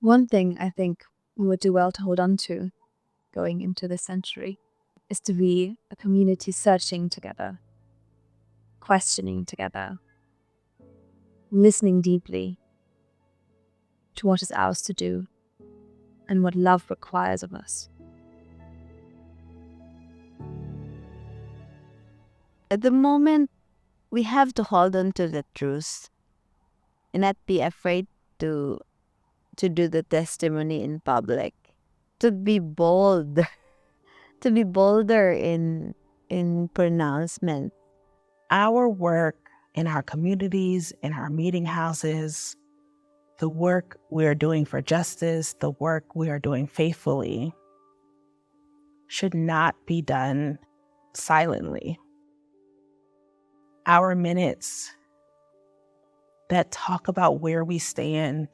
One thing I think we would do well to hold on to going into this century is to be a community searching together, questioning together, listening deeply to what is ours to do and what love requires of us. At the moment, we have to hold on to the truth and not be afraid to do the testimony in public, to be bold, to be bolder in pronouncement. Our work in our communities, in our meeting houses, the work we are doing for justice, the work we are doing faithfully, should not be done silently. Our minutes that talk about where we stand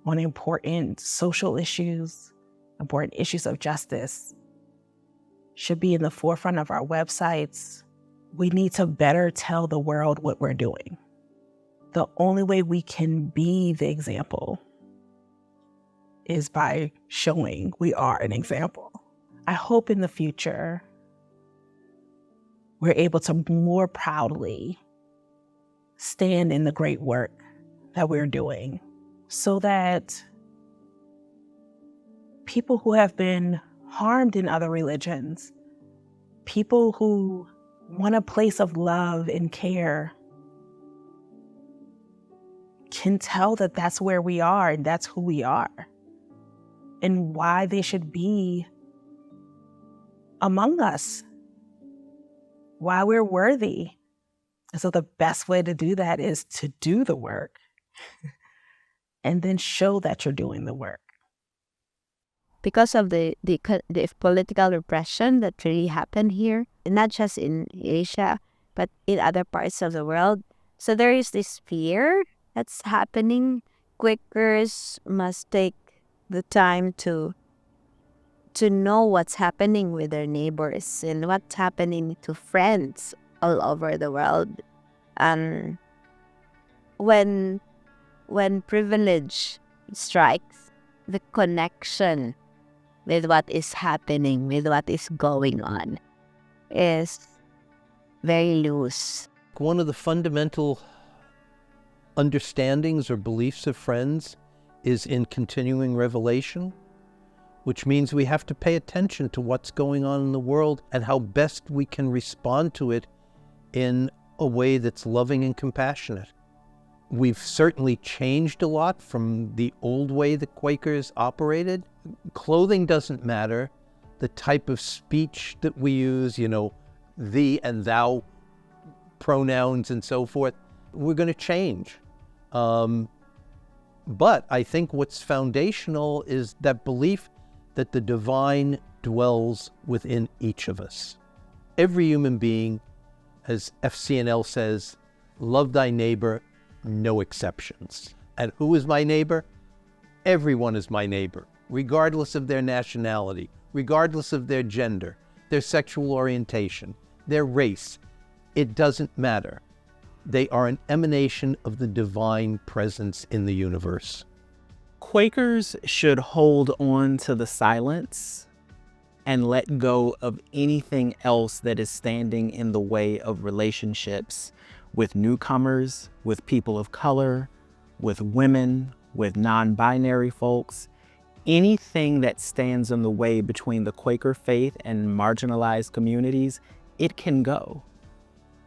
on important social issues, important issues of justice, should be in the forefront of our websites. We need to better tell the world what we're doing. The only way we can be the example is by showing we are an example. I hope in the future we're able to more proudly stand in the great work that we're doing so that people who have been harmed in other religions, people who want a place of love and care, can tell that that's where we are and that's who we are and why they should be among us, why we're worthy. And so the best way to do that is to do the work and then show that you're doing the work. Because of the political repression that really happened here, not just in Asia, but in other parts of the world. So there is this fear that's happening. Quakers must take the time to know what's happening with their neighbors and what's happening to friends all over the world. And when privilege strikes, the connection with what is happening, with what is going on, is very loose. One of the fundamental understandings or beliefs of Friends is in continuing revelation, which means we have to pay attention to what's going on in the world and how best we can respond to it in a way that's loving and compassionate. We've certainly changed a lot from the old way the Quakers operated. Clothing doesn't matter. The type of speech that we use, thee and thou pronouns and so forth, we're going to change. But I think what's foundational is that belief that the divine dwells within each of us. Every human being, as FCNL says, love thy neighbor, no exceptions. And who is my neighbor? Everyone is my neighbor, regardless of their nationality, regardless of their gender, their sexual orientation, their race. It doesn't matter. They are an emanation of the divine presence in the universe. Quakers should hold on to the silence and let go of anything else that is standing in the way of relationships with newcomers, with people of color, with women, with non-binary folks. Anything that stands in the way between the Quaker faith and marginalized communities, it can go.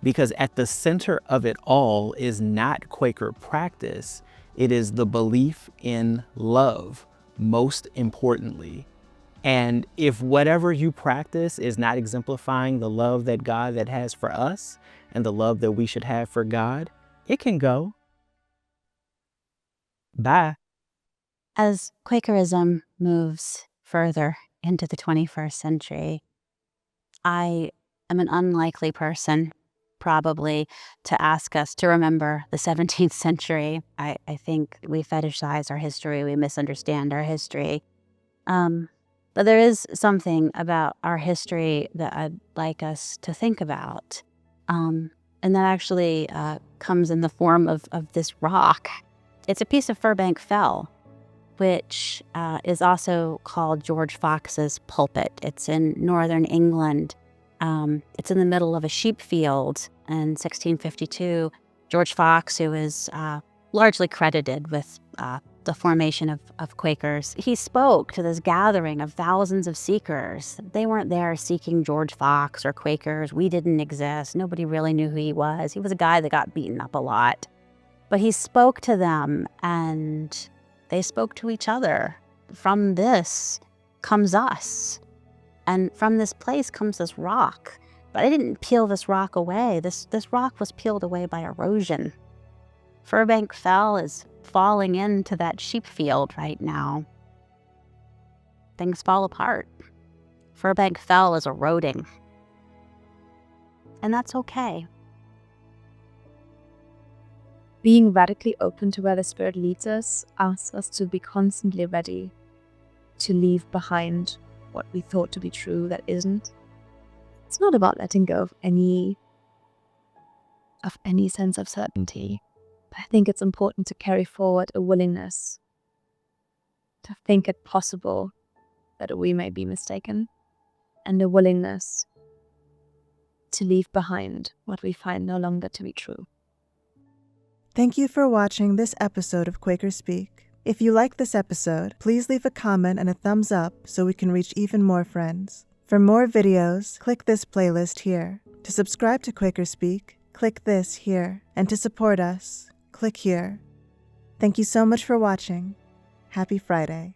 Because at the center of it all is not Quaker practice, it is the belief in love, most importantly. And if whatever you practice is not exemplifying the love that God that has for us and the love that we should have for God, it can go. Bye. As Quakerism moves further into the 21st century, I am an unlikely person probably to ask us to remember the 17th century. I think we fetishize our history, we misunderstand our history. But there is something about our history that I'd like us to think about. And that actually comes in the form of this rock. It's a piece of Furbank Fell. which is also called George Fox's pulpit. It's in northern England. It's in the middle of a sheep field in 1652. George Fox, who is largely credited with the formation of Quakers, he spoke to this gathering of thousands of seekers. They weren't there seeking George Fox or Quakers. We didn't exist. Nobody really knew who he was. He was a guy that got beaten up a lot. But he spoke to them, and they spoke to each other. From this comes us. And from this place comes this rock. But I didn't peel this rock away. This rock was peeled away by erosion. Furbank Fell is falling into that sheep field right now. Things fall apart. Furbank Fell is eroding. And that's okay. Being radically open to where the Spirit leads us asks us to be constantly ready to leave behind what we thought to be true that isn't. It's not about letting go of any sense of certainty. But I think it's important to carry forward a willingness to think it possible that we may be mistaken, and a willingness to leave behind what we find no longer to be true. Thank you for watching this episode of QuakerSpeak. If you like this episode, please leave a comment and a thumbs up so we can reach even more friends. For more videos, click this playlist here. To subscribe to QuakerSpeak, click this here. And to support us, click here. Thank you so much for watching. Happy Friday.